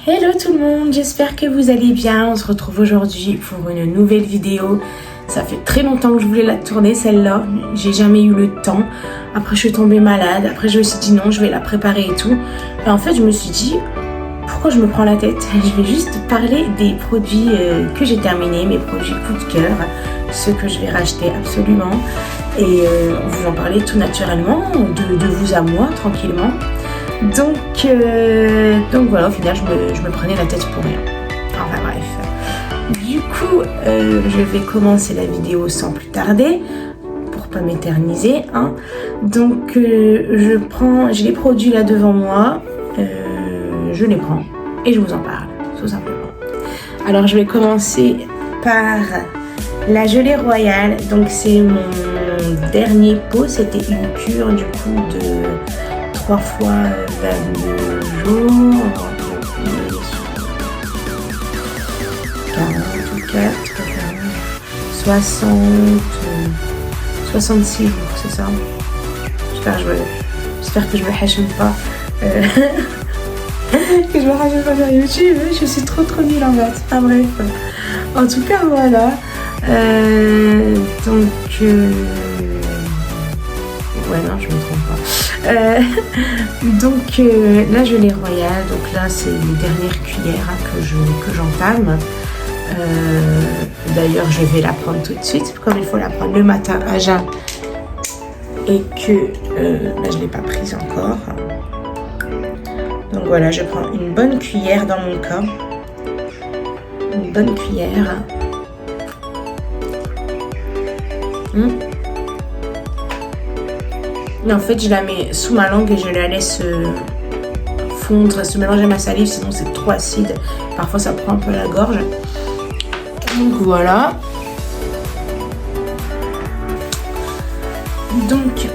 Hello tout le monde, j'espère que vous allez bien. On se retrouve aujourd'hui pour une nouvelle vidéo. Ça fait très longtemps que je voulais la tourner celle-là, j'ai jamais eu le temps. Après je suis tombée malade, après je me suis dit non, je vais la préparer et tout. Et en fait je me suis dit, pourquoi je me prends la tête? Je vais juste parler des produits que j'ai terminés, mes produits coup de cœur, ceux que je vais racheter absolument. Et vous en parler tout naturellement, de vous à moi, tranquillement. Donc voilà, au final, je me prenais la tête pour rien. Enfin bref. Du coup, je vais commencer la vidéo sans plus tarder, pour pas m'éterniser. Hein. Donc, j'ai les produits là devant moi, je les prends et je vous en parle, tout simplement. Alors, je vais commencer par la gelée royale. Donc, c'est mon dernier pot. C'était une cure du coup de 3 fois 22 jours, 44, 66 jours, c'est ça. J'espère que je me hachime pas. Que je me hachime pas sur YouTube, je suis trop nulle en maths. Ah bref. En tout cas, voilà. Ouais, non, je me trompe pas. Donc, la gelée royale, donc là, c'est les dernières cuillères que j'entame. D'ailleurs, je vais la prendre tout de suite, comme il faut la prendre le matin à jeun. Et que là, je ne l'ai pas prise encore. Donc voilà, je prends une bonne cuillère dans mon cas. Une bonne cuillère. Et en fait, je la mets sous ma langue et je la laisse fondre, se mélanger à ma salive, sinon c'est trop acide. Parfois, ça prend un peu la gorge. Donc voilà. Donc,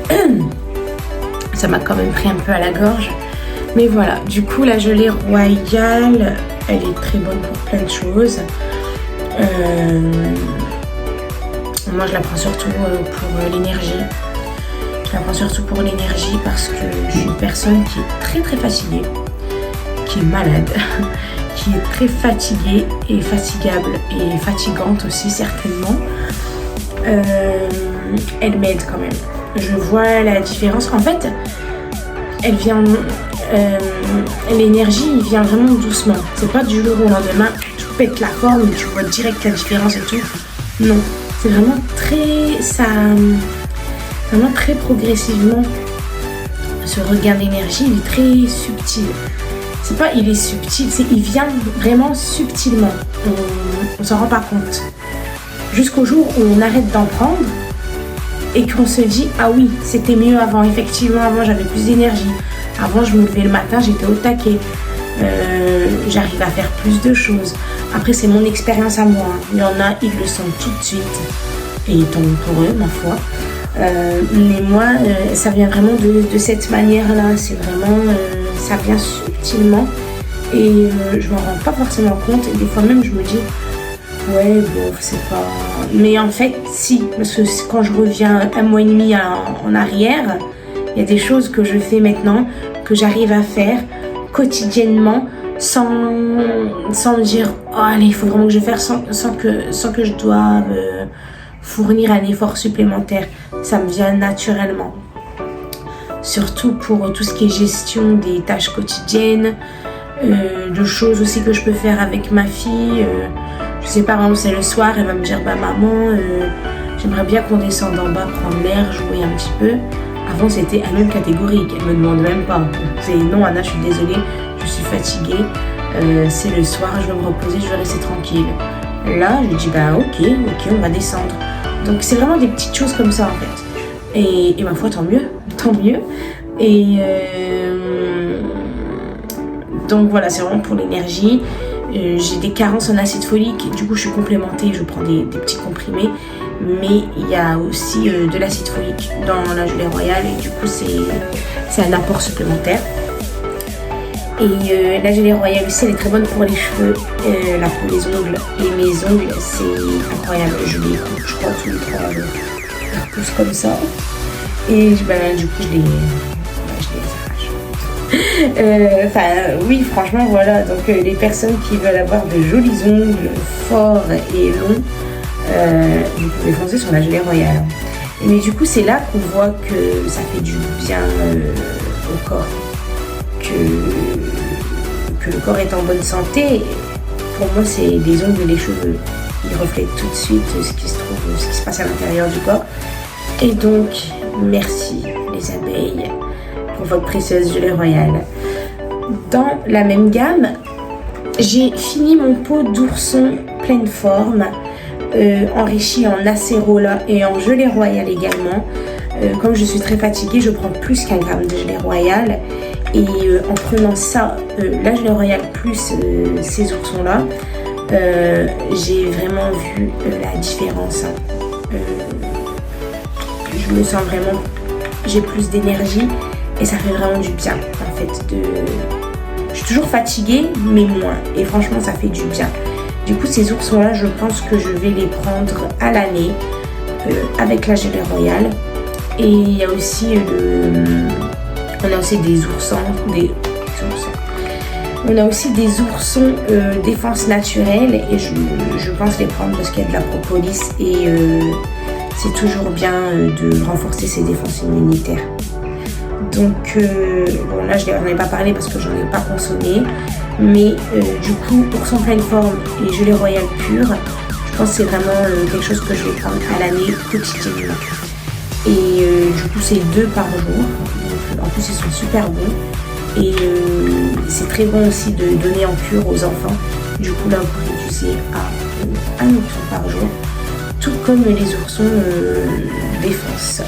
ça m'a quand même pris un peu à la gorge. Mais voilà, du coup, la gelée royale, elle est très bonne pour plein de choses. Moi, je la prends surtout pour l'énergie. Je la prends surtout pour l'énergie parce que je suis une personne qui est très fatiguée, qui est malade, qui est très fatiguée et fatigable et fatigante aussi certainement. Elle m'aide quand même. Je vois la différence. En fait, elle vient, l'énergie vient vraiment doucement. C'est pas du jour au lendemain, tu pètes la forme et tu vois direct la différence et tout. Non, c'est vraiment vraiment très progressivement. Ce regain d'énergie, il est très subtil. C'est pas il est subtil, il vient vraiment subtilement. On s'en rend pas compte. Jusqu'au jour où on arrête d'en prendre et qu'on se dit ah oui, c'était mieux avant. Effectivement, avant j'avais plus d'énergie. Avant je me levais le matin, j'étais au taquet. J'arrive à faire plus de choses. Après c'est mon expérience à moi. Il y en a, ils le sentent tout de suite. Et tant mieux pour eux, ma foi. Mais moi, ça vient vraiment de cette manière-là. C'est vraiment, ça vient subtilement et je m'en rends pas forcément compte. Et des fois même, je me dis, ouais, bon, c'est pas. Mais en fait, si, parce que quand je reviens 1 mois et demi en arrière, il y a des choses que je fais maintenant que j'arrive à faire quotidiennement sans me dire, oh, allez, il faut vraiment que je fasse sans que je doive fournir un effort supplémentaire. Ça me vient naturellement. Surtout pour tout ce qui est gestion des tâches quotidiennes, de choses aussi que je peux faire avec ma fille. Je sais pas, par exemple, c'est le soir, elle va me dire, bah maman, j'aimerais bien qu'on descende en bas, prendre l'air, jouer un petit peu. Avant, c'était un même catégorique, elle me demande même pas. C'est non, Anna, je suis désolée, je suis fatiguée, c'est le soir, je vais me reposer, je vais rester tranquille. Là, je lui dis, bah ok, on va descendre. Donc c'est vraiment des petites choses comme ça en fait. Et ma foi, tant mieux. Et donc voilà, c'est vraiment pour l'énergie. J'ai des carences en acide folique, du coup je suis complémentée, je prends des petits comprimés. Mais il y a aussi de l'acide folique dans la gelée royale et du coup c'est un apport supplémentaire. Et la gelée royale aussi, elle est très bonne pour les cheveux, là pour les ongles. Et mes ongles, c'est incroyable. Je les coupe, je crois, tous les 3 jours. Je repousse comme ça. Et du coup, je les arrache. Oui, franchement, voilà. Donc, les personnes qui veulent avoir de jolis ongles forts et longs, vous pouvez foncer sur la gelée royale. Mais du coup, c'est là qu'on voit que ça fait du bien au corps, que le corps est en bonne santé. Pour moi, c'est les ongles et les cheveux. Ils reflètent tout de suite ce qui se passe à l'intérieur du corps. Et donc, merci les abeilles pour votre précieuse gelée royale. Dans la même gamme, j'ai fini mon pot d'ourson pleine forme, enrichi en acérola et en gelée royale également. Comme je suis très fatiguée, je prends plus qu'1 gramme de gelée royale. Et en prenant ça, la gelée royale plus ces oursons-là, j'ai vraiment vu la différence. Je me sens vraiment, j'ai plus d'énergie et ça fait vraiment du bien en fait. Je suis toujours fatiguée mais moins, et franchement ça fait du bien. Du coup ces oursons-là, je pense que je vais les prendre à l'année avec la gelée royale. Et il y a aussi on a aussi des oursons, on a aussi des oursons défense naturelle, et je pense les prendre parce qu'il y a de la propolis et c'est toujours bien de renforcer ses défenses immunitaires. Donc bon, là je n'en ai pas parlé parce que j'en ai pas consommé, mais du coup ourson pleine forme et gelée royale pure, je pense que c'est vraiment quelque chose que je vais prendre à l'année quotidiennement. Et du coup c'est 2 par jour. Donc, en plus ils sont super bons. Et c'est très bon aussi de donner en cure aux enfants. Du coup là vous pouvez réduire à 1 ourson par jour. Tout comme les oursons défense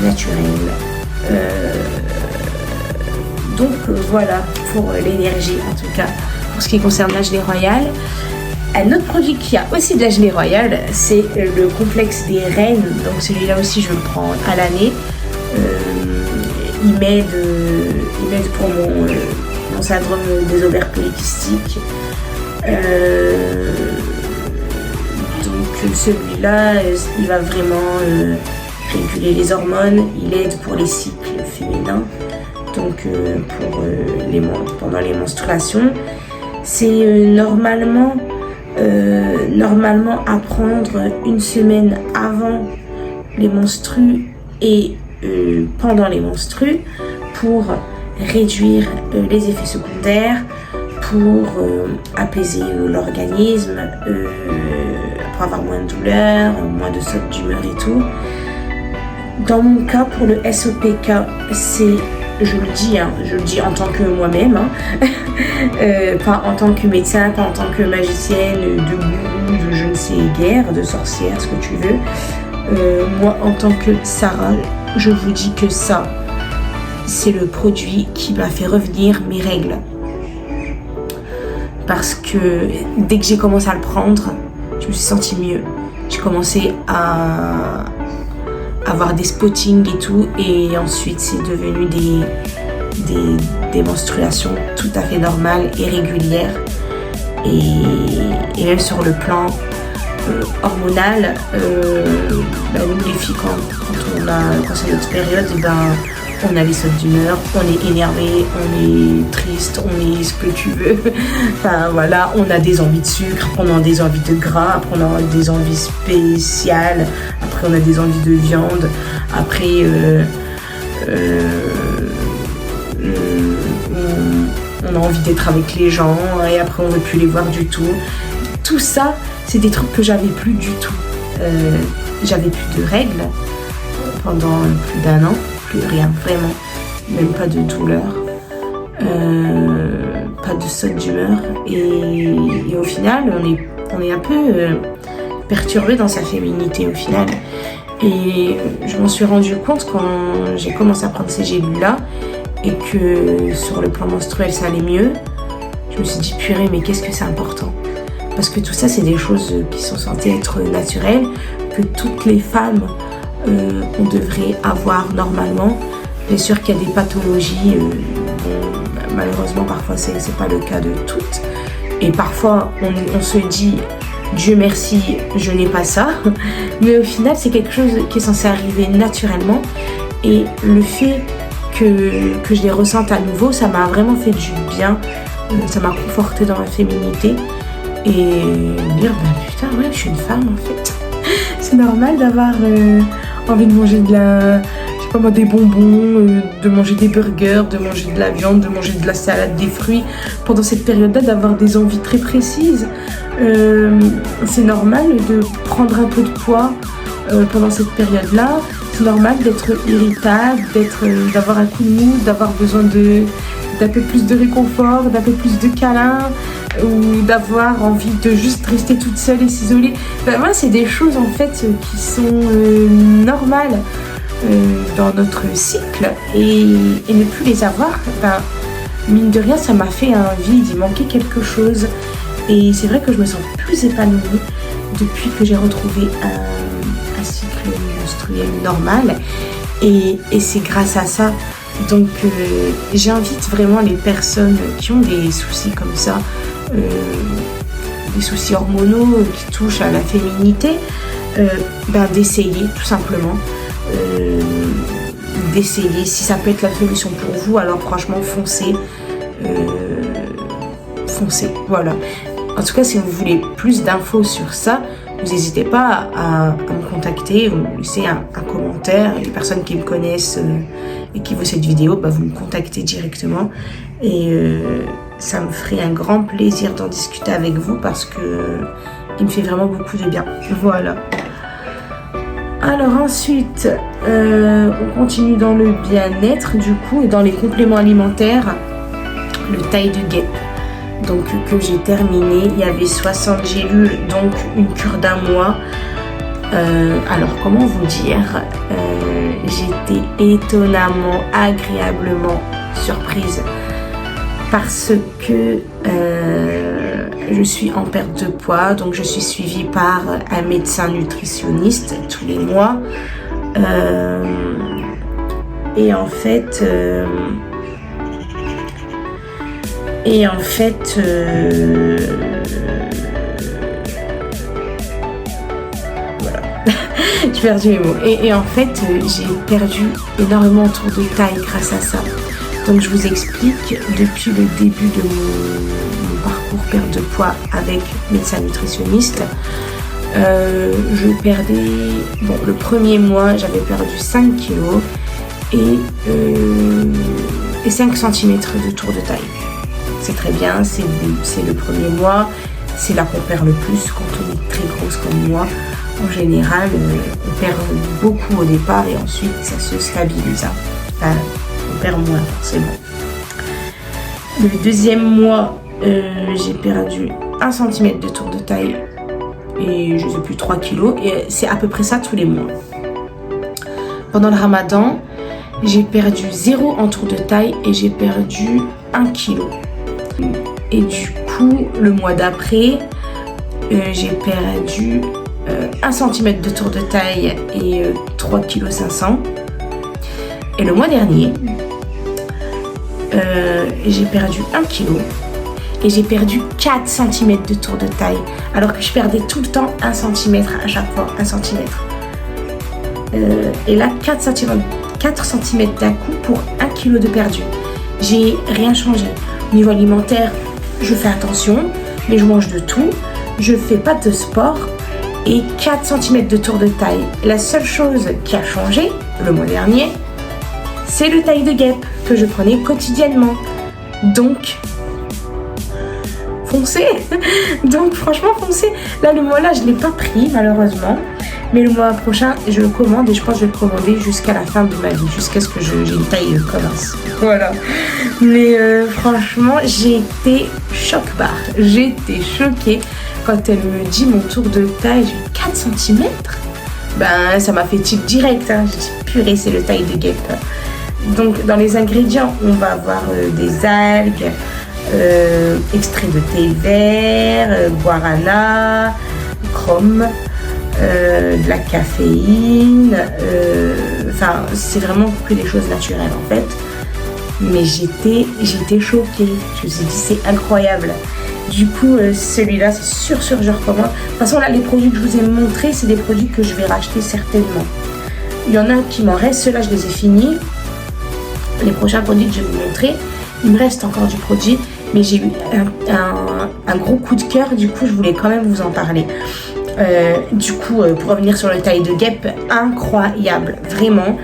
naturelle. Donc voilà pour l'énergie en tout cas. Pour ce qui concerne la gelée royale. Un autre produit qui a aussi de la gelée royale, c'est le complexe des reines. Donc celui-là aussi je le prends à l'année. Il m'aide pour mon syndrome des ovaires polykystiques. Donc celui-là, il va vraiment réguler les hormones. Il aide pour les cycles féminins, donc pendant les menstruations. C'est normalement à prendre 1 semaine avant les menstrues et pendant les menstrues pour réduire les effets secondaires, pour apaiser l'organisme, pour avoir moins de douleurs, moins de sautes d'humeur et tout. Dans mon cas, pour le SOPK, c'est, je le dis en tant que moi-même, pas en tant que médecin, pas en tant que magicienne, de gourou, de je ne sais guère, de sorcière, ce que tu veux. Moi, en tant que Sarah, je vous dis que ça, c'est le produit qui m'a fait revenir mes règles. Parce que dès que j'ai commencé à le prendre, je me suis sentie mieux. J'ai commencé à avoir des spottings et tout, et ensuite c'est devenu des menstruations tout à fait normales et régulières. Et même sur le plan hormonal, nous les filles, quand c'est notre période, on a les sautes d'humeur, on est énervé, on est triste, on est ce que tu veux. Enfin voilà, on a des envies de sucre, on a des envies de gras, après on a des envies spéciales, après on a des envies de viande, après on a envie d'être avec les gens, et après on ne veut plus les voir du tout. Tout ça, c'est des trucs que j'avais plus du tout. J'avais plus de règles pendant plus d'1 an. Plus rien, vraiment, même pas de douleur, pas de saute d'humeur, et au final on est un peu perturbé dans sa féminité au final. Et je m'en suis rendu compte quand j'ai commencé à prendre ces gélules là et que sur le plan menstruel ça allait mieux. Je me suis dit purée, mais qu'est-ce que c'est important, parce que tout ça c'est des choses qui sont censées être naturelles, que toutes les femmes on devrait avoir normalement. Bien sûr qu'il y a des pathologies, malheureusement parfois c'est pas le cas de toutes, et parfois on se dit Dieu merci je n'ai pas ça, mais au final c'est quelque chose qui est censé arriver naturellement. Et le fait que je les ressente à nouveau, ça m'a vraiment fait du bien, ça m'a confortée dans ma féminité et me dire putain ouais je suis une femme en fait. C'est normal d'avoir envie de manger de la, je sais pas moi, des bonbons, de manger des burgers, de manger de la viande, de manger de la salade, des fruits pendant cette période-là, d'avoir des envies très précises. C'est normal de prendre un peu de poids pendant cette période-là. C'est normal d'être irritable, d'avoir un coup de mou, d'avoir besoin d'un peu plus de réconfort, d'un peu plus de câlin, ou d'avoir envie de juste rester toute seule et s'isoler. Moi, c'est des choses en fait qui sont normales dans notre cycle, et ne plus les avoir, mine de rien, ça m'a fait un vide, il manquait quelque chose. Et c'est vrai que je me sens plus épanouie depuis que j'ai retrouvé un cycle menstruel normal, et c'est grâce à ça. Donc j'invite vraiment les personnes qui ont des soucis comme ça, des soucis hormonaux qui touchent à la féminité, d'essayer tout simplement, d'essayer. Si ça peut être la solution pour vous, alors franchement foncez, voilà. En tout cas, si vous voulez plus d'infos sur ça, vous n'hésitez pas à me contacter ou laisser un commentaire. Les personnes qui me connaissent et qui voient cette vidéo, vous me contactez directement. Et ça me ferait un grand plaisir d'en discuter avec vous parce que il me fait vraiment beaucoup de bien. Voilà. Alors ensuite, on continue dans le bien-être du coup et dans les compléments alimentaires, le taille de guêpe. Donc que j'ai terminé, il y avait 60 gélules, donc une cure d'un mois. Alors comment vous dire, j'étais étonnamment, agréablement surprise parce que je suis en perte de poids, donc je suis suivie par un médecin nutritionniste tous les mois. Et en fait, voilà, j'ai perdu mes mots. Et en fait, j'ai perdu énormément autour de taille grâce à ça. Donc je vous explique, depuis le début de mon parcours perte de poids avec médecin nutritionniste, je perdais, le premier mois, j'avais perdu 5 kilos et 5 cm de tour de taille. C'est très bien, c'est le premier mois, c'est là qu'on perd le plus quand on est très grosse comme moi. En général, on perd beaucoup au départ et ensuite ça se stabilise. On perd moins forcément. Le deuxième mois, j'ai perdu 1 cm de tour de taille et je ne sais plus 3 kilos. Et c'est à peu près ça tous les mois. Pendant le ramadan, j'ai perdu 0 en tour de taille et j'ai perdu 1 kilo. Et du coup, le mois d'après, j'ai perdu 1 cm de tour de taille et 3,5 kg. Et le mois dernier, j'ai perdu 1 kg et j'ai perdu 4 cm de tour de taille. Alors que je perdais tout le temps 1 cm à chaque fois, 1 cm. Et là, 4 cm d'un coup pour 1 kg de perdu. J'ai rien changé. Au niveau alimentaire, je fais attention, mais je mange de tout. Je fais pas de sport et 4 cm de tour de taille. La seule chose qui a changé le mois dernier, c'est le taille de guêpe que je prenais quotidiennement. Donc, foncez. Donc, franchement, foncez. Là, le mois-là, je ne l'ai pas pris, malheureusement. Mais le mois prochain, je le commande et je pense que je vais le commander jusqu'à la fin de ma vie, jusqu'à ce que j'ai une taille commence. Voilà. Mais franchement, j'ai été choc-barre. J'ai été choquée quand elle me dit mon tour de taille, j'ai 4 cm. Ça m'a fait tic direct. J'ai dit, purée, c'est le taille de guêpe. Donc, dans les ingrédients, on va avoir des algues, extrait de thé vert, guarana, chrome. De la caféine, c'est vraiment que des choses naturelles en fait. Mais j'étais choquée. Je me suis dit c'est incroyable. Du coup celui-là c'est sûr je recommande. De toute façon là les produits que je vous ai montrés c'est des produits que je vais racheter certainement. Il y en a qui m'en restent, ceux-là je les ai finis. les prochains produits que je vais vous montrer. Il me reste encore du produit, mais j'ai eu un gros coup de cœur, du coup je voulais quand même vous en parler. Pour revenir sur le taille de guêpe, incroyable, vraiment.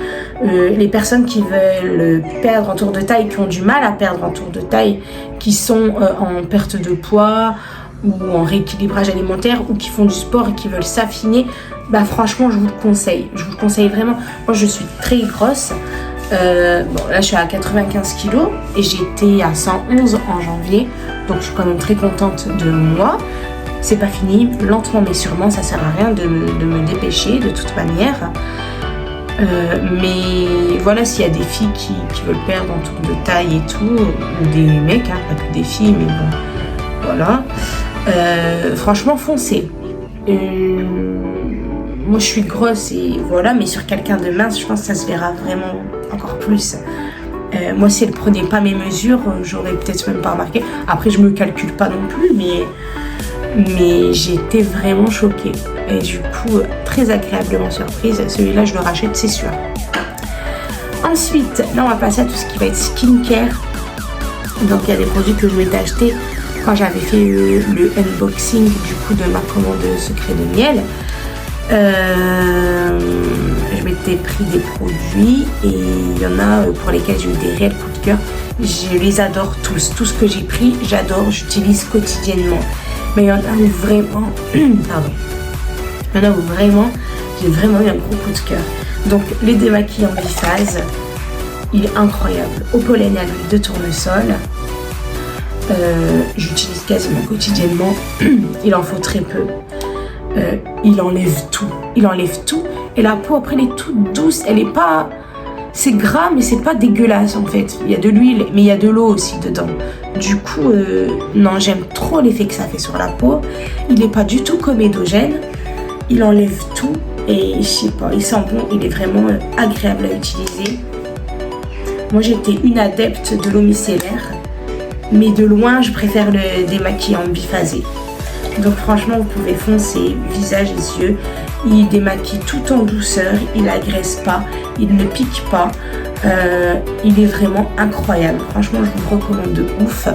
Les personnes qui veulent perdre en tour de taille, qui ont du mal à perdre en tour de taille, qui sont en perte de poids ou en rééquilibrage alimentaire ou qui font du sport et qui veulent s'affiner, bah franchement je vous le conseille. Je vous le conseille vraiment. Moi je suis très grosse. Là je suis à 95 kg et j'étais à 111 en janvier, donc je suis quand même très contente de moi. C'est pas fini, lentement mais sûrement, ça sert à rien de me dépêcher de toute manière. Mais voilà, s'il y a des filles qui veulent perdre en tour de taille et tout, ou des mecs, hein, pas que des filles, mais bon, voilà. Franchement, foncez. Moi je suis grosse et voilà, mais sur quelqu'un de mince, je pense que ça se verra vraiment encore plus. Moi si elle prenait pas mes mesures, j'aurais peut-être même pas remarqué. Après je me calcule pas non plus, mais j'étais vraiment choquée. Et du coup, très agréablement surprise. Celui-là je le rachète, c'est sûr. Ensuite, là on va passer à tout ce qui va être skincare. Donc il y a des produits que je m'étais acheté quand j'avais fait le unboxing du coup de ma commande secret de miel. Je m'étais pris des produits et il y en a pour lesquels j'ai eu des réels coups de cœur. Je les adore tous. Tout ce que j'ai pris, j'adore, j'utilise quotidiennement. Mais il y en a où vraiment, pardon, il y en a où vraiment, j'ai vraiment eu un gros coup de cœur. Donc les démaquillants biphase, il est incroyable. Au pollen et à l'huile de tournesol. J'utilise quasiment quotidiennement. Il en faut très peu. Il enlève tout. Et la peau après elle est toute douce, elle est pas, c'est gras mais c'est pas dégueulasse en fait. Il y a de l'huile mais il y a de l'eau aussi dedans. Du coup non, j'aime trop l'effet que ça fait sur la peau. Il est pas du tout comédogène, il enlève tout et je sais pas, il sent bon, il est vraiment agréable à utiliser. Moi j'étais une adepte de l'eau micellaire, mais de loin je préfère le démaquillant biphasé. Donc franchement vous pouvez foncer, visage et yeux. Il démaquille tout en douceur, il n'agresse pas, il ne pique pas. Il est vraiment incroyable. Franchement je vous le recommande de ouf.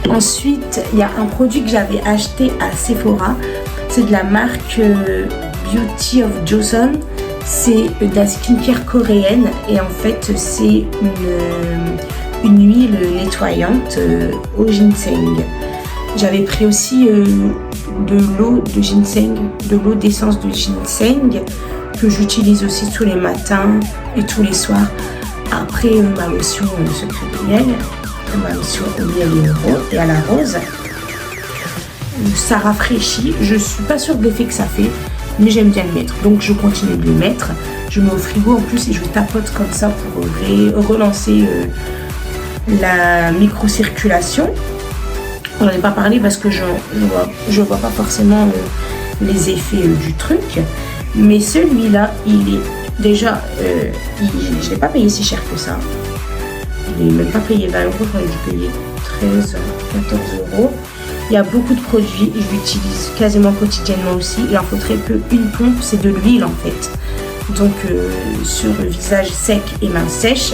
Ensuite il y a un produit que j'avais acheté à Sephora. C'est de la marque Beauty of Joseon. C'est de la skincare coréenne et en fait c'est une huile nettoyante au ginseng. J'avais pris aussi de l'eau de ginseng, de l'eau d'essence de ginseng que j'utilise aussi tous les matins et tous les soirs. Après ma lotion secret de miel, ma lotion au miel et à la rose. Ça rafraîchit. Je suis pas sûre de l'effet que ça fait, mais j'aime bien le mettre. Donc je continue de le mettre. Je mets au frigo en plus et je tapote comme ça pour relancer la microcirculation. On n'en a pas parlé parce que je vois pas forcément les effets du truc. Mais celui-là, il est déjà... je l'ai pas payé si cher que ça. Il n'est même pas payé 20 €, j'aurais dû payer 13, 14 €. Il y a beaucoup de produits, je l'utilise quasiment quotidiennement aussi. Il en faut très peu. Une pompe, c'est de l'huile en fait. Donc sur le visage sec et mains sèches,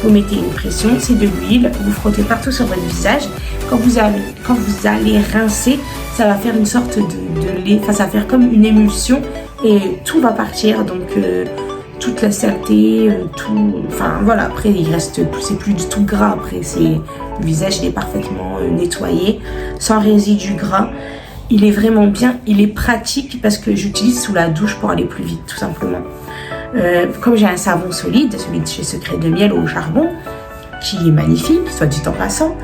vous mettez une pression, c'est de l'huile, vous frottez partout sur votre visage. Quand vous allez rincer, ça va faire une sorte de lait, enfin ça va faire comme une émulsion et tout va partir. Donc toute la saleté, tout, enfin voilà, après il reste, c'est plus du tout gras, après le visage il est parfaitement nettoyé, sans résidu gras. Il est vraiment bien, il est pratique parce que j'utilise sous la douche pour aller plus vite tout simplement. Comme j'ai un savon solide, celui de chez Secret de Miel au charbon, qui est magnifique, soit dit en passant,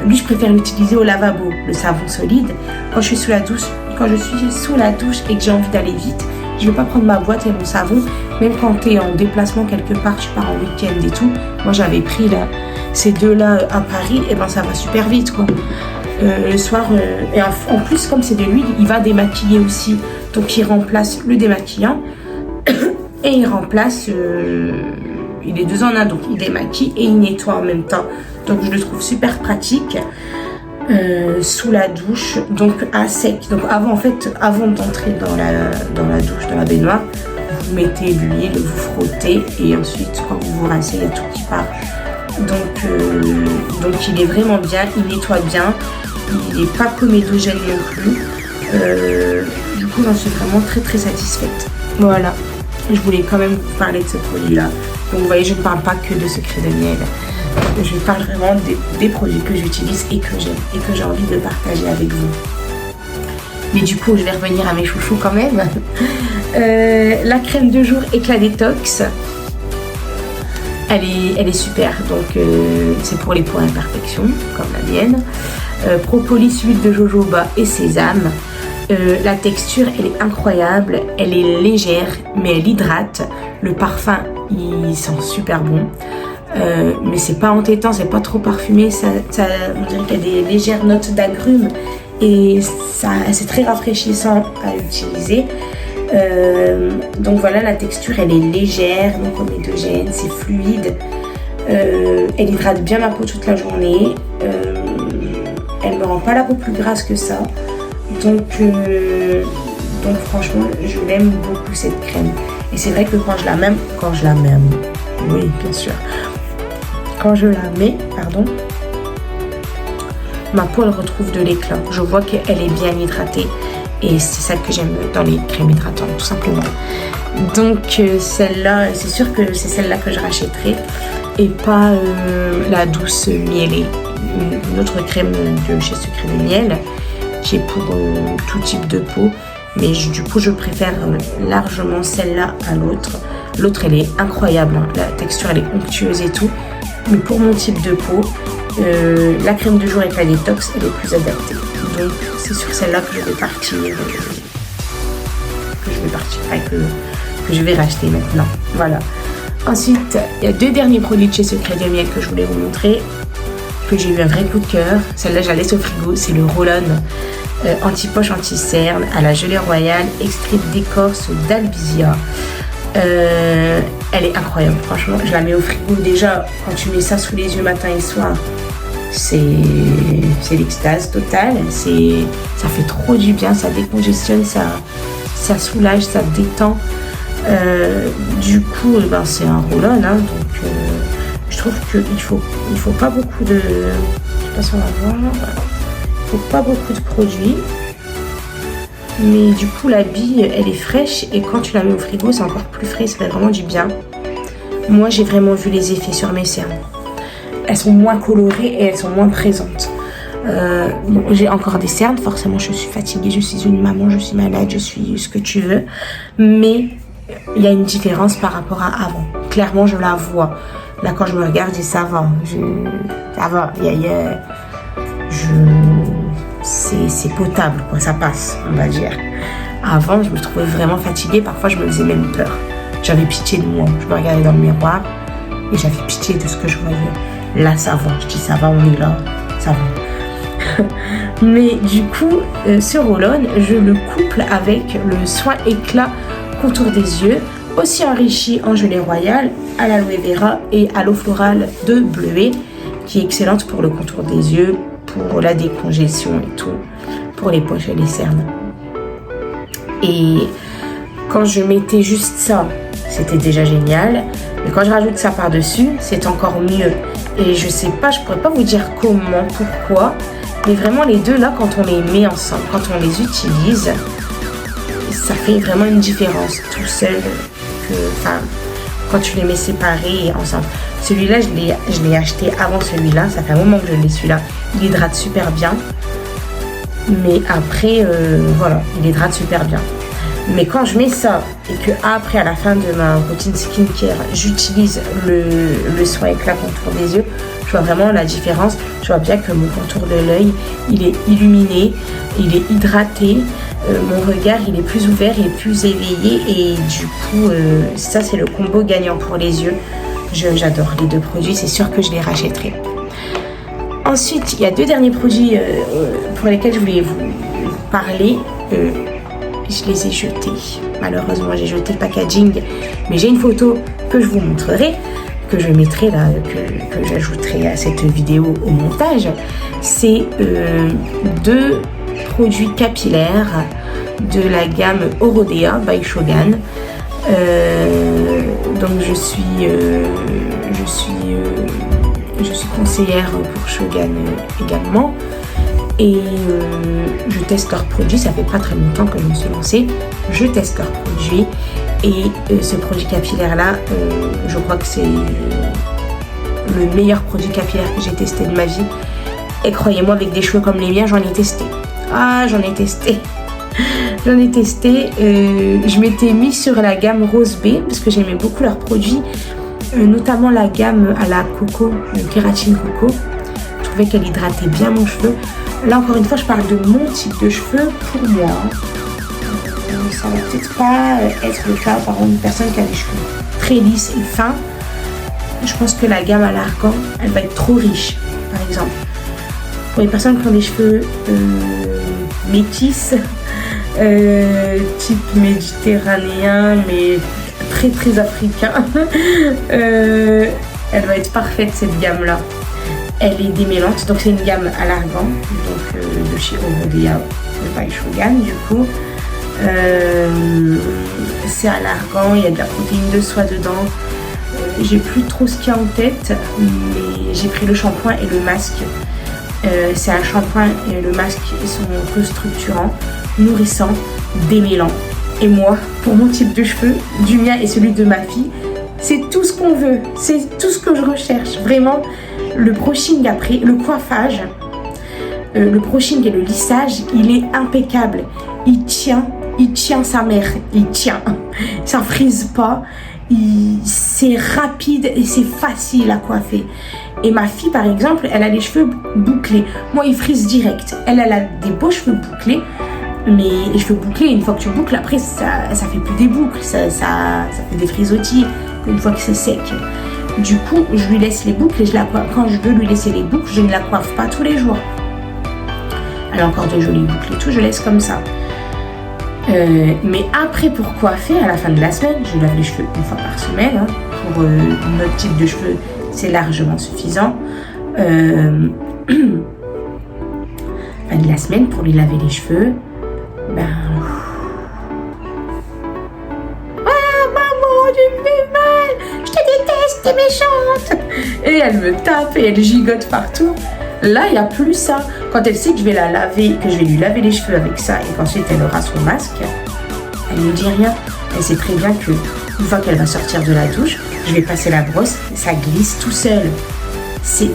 lui je préfère l'utiliser au lavabo, le savon solide. Quand je suis sous la douche et que j'ai envie d'aller vite, je ne vais pas prendre ma boîte et mon savon, même quand tu es en déplacement quelque part, tu pars en week-end et tout. Moi j'avais pris là, ces deux-là à Paris, et ben ça va super vite quoi. Le soir, et en plus comme c'est de l'huile, il va démaquiller aussi, donc il remplace le démaquillant et il remplace, il est 2 en 1, donc il démaquille et il nettoie en même temps, donc je le trouve super pratique. Sous la douche, donc à sec, donc avant d'entrer dans la douche, dans la baignoire, vous mettez l'huile, vous frottez et ensuite quand vous vous rincez, il y a tout qui part. Donc il est vraiment bien, il nettoie bien, il n'est pas comédogène non plus. Du coup j'en suis vraiment très très satisfaite. Voilà, je voulais quand même vous parler de ce produit là. Donc vous voyez, je ne parle pas que de secrets de miel. Je parle vraiment des produits que j'utilise et que j'aime et que j'ai envie de partager avec vous. Mais du coup, je vais revenir à mes chouchous quand même. La crème de jour Éclat Détox. Elle est super. Donc, c'est pour les peaux à imperfection, comme la mienne. Propolis, huile de jojoba et sésame. La texture, elle est incroyable. Elle est légère, mais elle hydrate. Le parfum, il sent super bon. Mais c'est pas entêtant, c'est pas trop parfumé. On dirait qu'il y a des légères notes d'agrumes. Et c'est très rafraîchissant à utiliser. Donc voilà, la texture elle est légère, non comédogène, c'est fluide. Elle hydrate bien ma peau toute la journée. Elle me rend pas la peau plus grasse que ça. Donc franchement, je l'aime beaucoup cette crème. Et c'est vrai que quand je la mets, oui bien sûr, quand je la mets, ma peau elle retrouve de l'éclat. Je vois qu'elle est bien hydratée et c'est ça que j'aime dans les crèmes hydratantes tout simplement. Donc celle-là, c'est sûr que c'est celle-là que je rachèterai et pas la douce mielée, une autre crème de chez Secret de Miel. J'ai pour tout type de peau, mais du coup je préfère largement celle-là à l'autre. L'autre elle est incroyable, hein. La texture elle est onctueuse et tout, mais pour mon type de peau, la crème de jour avec la détox elle est plus adaptée. Donc c'est sur celle-là que je vais partir, que je vais racheter maintenant. Voilà. Ensuite, il y a deux derniers produits de chez Secret de Miel que je voulais vous montrer, que j'ai eu un vrai coup de cœur. Celle-là, je la laisse au frigo. C'est le roll-on anti-poche, anti-cerne à la gelée royale, extrait d'écorce d'albizia. Elle est incroyable, franchement. Je la mets au frigo. Déjà, quand tu mets ça sous les yeux matin et soir, c'est l'extase totale. Ça fait trop du bien, ça décongestionne, ça soulage, ça détend. Du coup, c'est un roll-on, hein, donc je trouve qu'il faut pas beaucoup de... Je sais pas si on va voir. Il faut pas beaucoup de produits. Mais du coup, la bille, elle est fraîche et quand tu la mets au frigo, c'est encore plus frais, ça fait vraiment du bien. Moi, j'ai vraiment vu les effets sur mes cernes. Elles sont moins colorées et elles sont moins présentes. Bon, j'ai encore des cernes, forcément je suis fatiguée, je suis une maman, je suis malade, je suis ce que tu veux. Mais il y a une différence par rapport à avant. Clairement, je la vois. Là, quand je me regarde, ça va. Ça va. C'est potable, quoi. Ça passe, on va dire. Avant, je me trouvais vraiment fatiguée. Parfois, je me faisais même peur. J'avais pitié de moi. Je me regardais dans le miroir et j'avais pitié de ce que je voyais. Là, ça va. Je dis, ça va, on est là. Ça va. Mais du coup, ce roll-on, je le couple avec le soin éclat contour des yeux, aussi enrichi en gelée royale, à l'aloe vera et à l'eau florale de bleuet, qui est excellente pour le contour des yeux, pour la décongestion et tout, pour les poches et les cernes. Et quand je mettais juste ça, c'était déjà génial. Mais quand je rajoute ça par-dessus, c'est encore mieux. Et je sais pas, je pourrais pas vous dire comment, pourquoi, mais vraiment les deux là, quand on les met ensemble, quand on les utilise, ça fait vraiment une différence tout seul. Quand tu les mets séparés et ensemble. Celui-là, je l'ai acheté avant celui-là. Ça fait un moment que je l'ai, celui-là. Il hydrate super bien. Mais après, voilà, il hydrate super bien. Mais quand je mets ça et que après, à la fin de ma routine skincare, j'utilise le soin éclat contour des yeux, je vois vraiment la différence. Je vois bien que mon contour de l'œil, il est illuminé, il est hydraté. Mon regard, il est plus ouvert et plus éveillé. Et du coup, ça, c'est le combo gagnant pour les yeux. J'adore les deux produits. C'est sûr que je les rachèterai. Ensuite, il y a deux derniers produits pour lesquels je voulais vous parler. Je les ai jetés. Malheureusement, j'ai jeté le packaging. Mais j'ai une photo que je vous montrerai, que je mettrai là, que j'ajouterai à cette vidéo au montage. C'est deux produits capillaires de la gamme Orodea by Shogun. Donc je suis conseillère pour Shogun également. Et je teste leurs produits, ça fait pas très longtemps que je me suis lancée. Je teste leurs produits et ce produit capillaire là, je crois que c'est le meilleur produit capillaire que j'ai testé de ma vie. Et croyez-moi, avec des cheveux comme les miens, j'en ai testé. Ah, j'en ai testé. J'en ai testé. Je m'étais mis sur la gamme Rose B parce que j'aimais beaucoup leurs produits, notamment la gamme à la coco, le kératine coco. Je trouvais qu'elle hydratait bien mon cheveu. Là, encore une fois, je parle de mon type de cheveux pour moi. Ça va peut-être pas être le cas par une personne qui a des cheveux très lisses et fins. Je pense que la gamme à l'argan, elle va être trop riche, par exemple. Pour les personnes qui ont des cheveux métis, type méditerranéen, mais très très africain, elle va être parfaite cette gamme-là. Elle est démêlante, donc c'est une gamme à l'argan, donc de chez Orodea, by Shogun du coup. C'est à l'argan, il y a de la protéine de soie dedans. J'ai plus trop ce qu'il y a en tête, mais j'ai pris le shampoing et le masque. C'est un shampoing et le masque sont restructurants, nourrissants, démêlants. Et moi, pour mon type de cheveux, du mien et celui de ma fille, c'est tout ce qu'on veut, c'est tout ce que je recherche. Vraiment, le brushing après, le coiffage, le brushing et le lissage, il est impeccable. Il tient sa mère, il tient. Ça frise pas, c'est rapide et c'est facile à coiffer. Et ma fille, par exemple, elle a les cheveux bouclés. Moi, il frise direct. Elle a des beaux cheveux bouclés. Mais les cheveux bouclés, une fois que tu boucles, après, ça fait plus des boucles. Ça fait des frisottis une fois que c'est sec. Du coup, je lui laisse les boucles et je la coiffe. Quand je veux lui laisser les boucles, je ne la coiffe pas tous les jours. Elle a encore de jolies boucles et tout, je laisse comme ça. Mais après, pour coiffer, à la fin de la semaine, je lave les cheveux une fois par semaine. Hein. Pour notre type de cheveux, c'est largement suffisant. Fin de la semaine, pour lui laver les cheveux, ben... Ah, maman, tu me fais mal, je te déteste, t'es méchante. Et elle me tape et elle gigote partout. Là, il n'y a plus ça. Quand elle sait que je vais la laver, que je vais lui laver les cheveux avec ça et qu'ensuite elle aura son masque, elle ne me dit rien. Elle sait très bien que une fois qu'elle va sortir de la douche, je vais passer la brosse, ça glisse tout seul.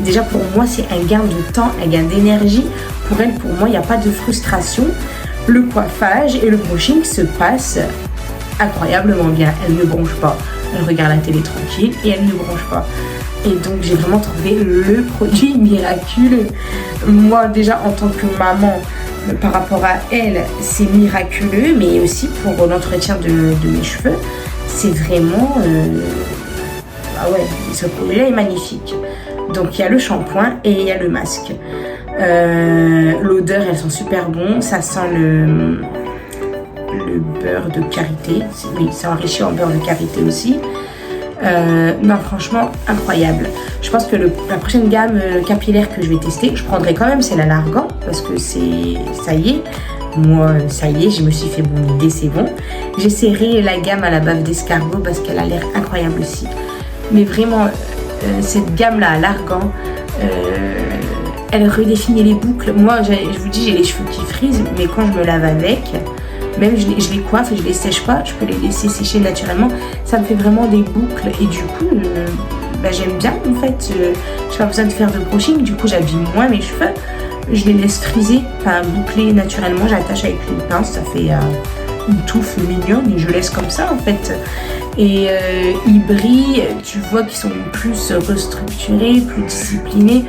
Déjà pour moi, c'est un gain de temps, un gain d'énergie. Pour elle, pour moi, il n'y a pas de frustration. Le coiffage et le brushing se passent incroyablement bien. Elle ne bronche pas. Elle regarde la télé tranquille et elle ne bronche pas. Et donc j'ai vraiment trouvé le produit miraculeux. Moi déjà en tant que maman, par rapport à elle, c'est miraculeux, mais aussi pour l'entretien de mes cheveux, c'est vraiment... Ah ouais, ce produit-là est magnifique. Donc il y a le shampoing et il y a le masque. L'odeur, elles sont super bonnes. Ça sent le beurre de karité. Oui, c'est enrichi en beurre de karité aussi. Non, franchement, incroyable. Je pense que la prochaine gamme capillaire que je vais tester, je prendrai quand même celle à l'argan parce que ça y est, moi, ça y est, je me suis fait mon idée, c'est bon. J'essaierai la gamme à la bave d'escargot parce qu'elle a l'air incroyable aussi. Mais vraiment, cette gamme-là à l'argan, elle redéfinit les boucles. Moi, je vous dis, j'ai les cheveux qui frisent, mais quand je me lave avec, même je les coiffe et je les sèche pas, je peux les laisser sécher naturellement. Ça me fait vraiment des boucles et du coup, j'aime bien en fait. J'ai pas besoin de faire de brushing, du coup j'abîme moins mes cheveux. Je les laisse friser, enfin boucler naturellement. J'attache avec une pince, ça fait une touffe mignonne et je laisse comme ça en fait. Et ils brillent, tu vois qu'ils sont plus restructurés, plus disciplinés.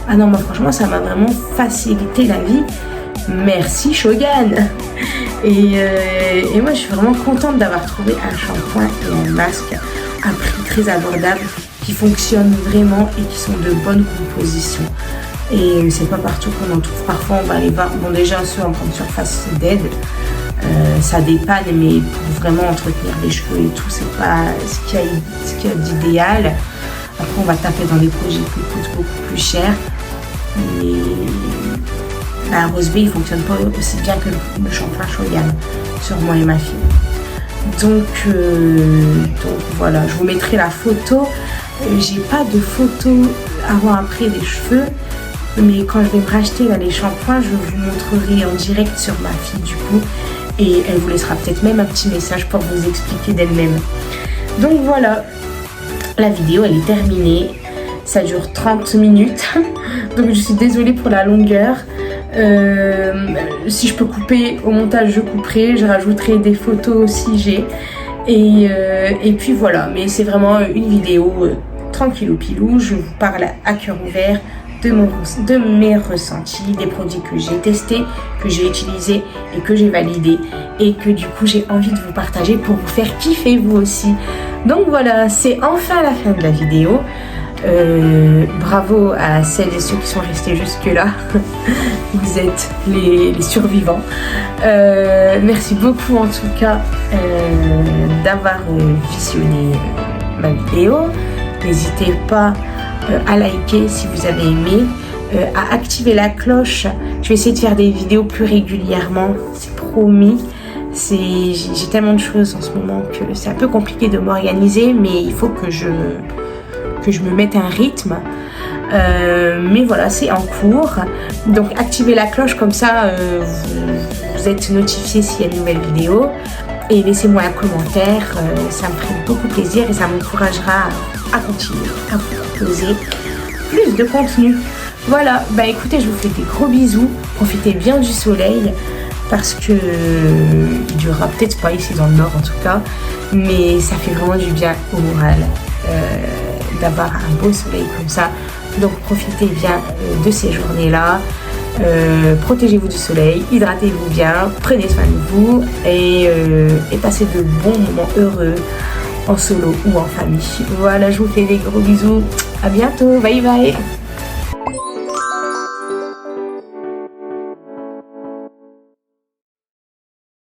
Ah non, moi franchement ça m'a vraiment facilité la vie. Merci Shogun. Et moi je suis vraiment contente d'avoir trouvé un shampoing et un masque à prix très abordable qui fonctionnent vraiment et qui sont de bonne composition. Et c'est pas partout qu'on en trouve. Parfois on va aller voir, bon déjà ceux en grande surface d'aide, ça dépanne, mais pour vraiment entretenir les cheveux et tout, c'est pas ce qu'il y a d'idéal. Après on va taper dans des produits qui coûtent beaucoup plus cher. Mais la Rose B, il fonctionne pas aussi bien que le shampoing Shogun sur moi et ma fille. Donc voilà, je vous mettrai la photo. J'ai pas de photo avant-après des cheveux, mais quand je vais me racheter là, les shampoings, je vous montrerai en direct sur ma fille du coup, et elle vous laissera peut-être même un petit message pour vous expliquer d'elle-même. Donc voilà, la vidéo elle est terminée, ça dure 30 minutes, donc je suis désolée pour la longueur. Si je peux couper au montage, je couperai, je rajouterai des photos si j'ai, et puis voilà, mais c'est vraiment une vidéo tranquille au pilou. Je vous parle à cœur ouvert de mes ressentis, des produits que j'ai testés, que j'ai utilisés et que j'ai validés, et que du coup j'ai envie de vous partager pour vous faire kiffer vous aussi. Donc voilà, c'est enfin la fin de la vidéo. Bravo à celles et ceux qui sont restés jusque là. Vous êtes les survivants. Merci beaucoup en tout cas d'avoir visionné ma vidéo. N'hésitez pas à liker si vous avez aimé, à activer la cloche. Je vais essayer de faire des vidéos plus régulièrement, c'est promis. J'ai tellement de choses en ce moment que c'est un peu compliqué de m'organiser, mais il faut que je me mette un rythme. Mais voilà, c'est en cours. Donc activez la cloche, comme ça vous êtes notifié s'il y a une nouvelle vidéo. Et laissez-moi un commentaire, ça me ferait beaucoup plaisir et ça m'encouragera à continuer à vous proposer plus de contenu. Voilà, bah écoutez, je vous fais des gros bisous. Profitez bien du soleil, parce que il durera peut-être pas ici dans le nord en tout cas, mais ça fait vraiment du bien au moral d'avoir un beau soleil comme ça. Donc profitez bien de ces journées-là. Protégez-vous du soleil, hydratez-vous bien, prenez soin de vous, et passez de bons moments heureux en solo ou en famille. Voilà, je vous fais des gros bisous, à bientôt, bye bye.